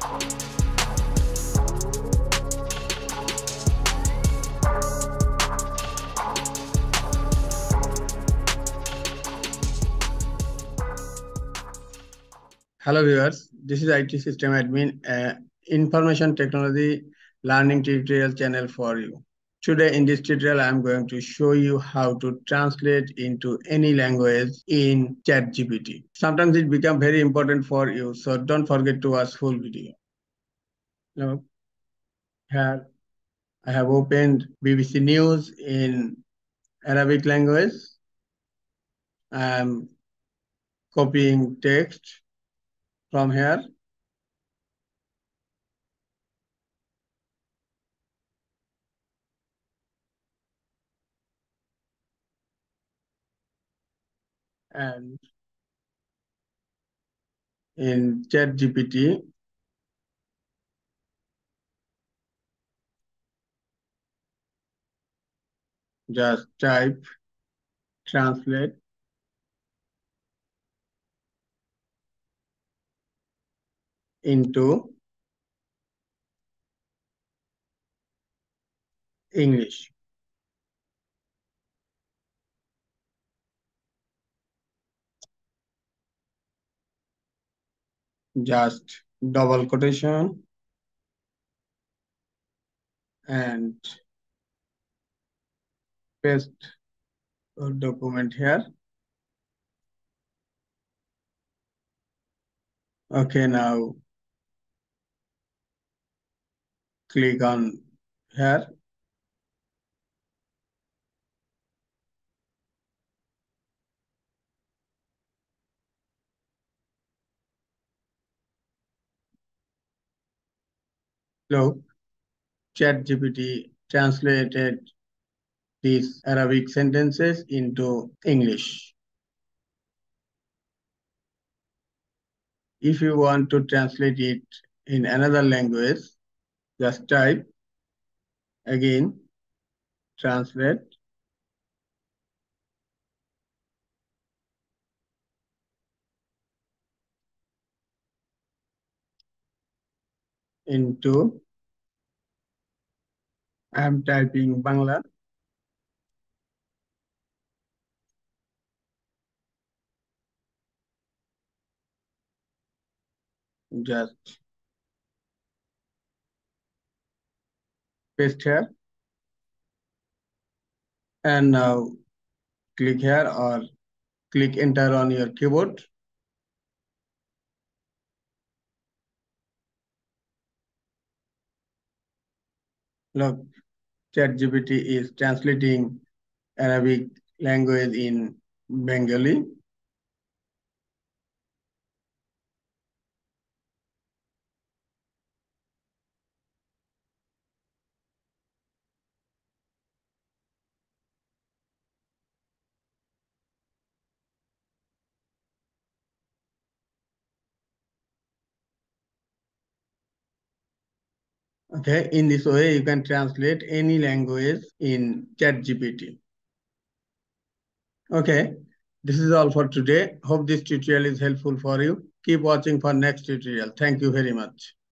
Hello viewers, this is IT System Admin, Information Technology Learning Tutorial channel for you. Today in this tutorial, I am going to show you how to translate into any language in ChatGPT. Sometimes it becomes very important for you, so don't forget to watch full video. Now, here I have opened BBC News in Arabic language. I am copying text from here. And in ChatGPT, just type translate into English. Just double quotation and paste the document here. Okay, now click on here. Look, ChatGPT translated these Arabic sentences into English. If you want to translate it in another language, just type again, translate into, I am typing Bangla. Just paste here. And now click here or click enter on your keyboard. Look, ChatGPT is translating Arabic language in Bengali. Okay, in this way, you can translate any language in ChatGPT. Okay, this is all for today. Hope this tutorial is helpful for you. Keep watching for next tutorial. Thank you very much.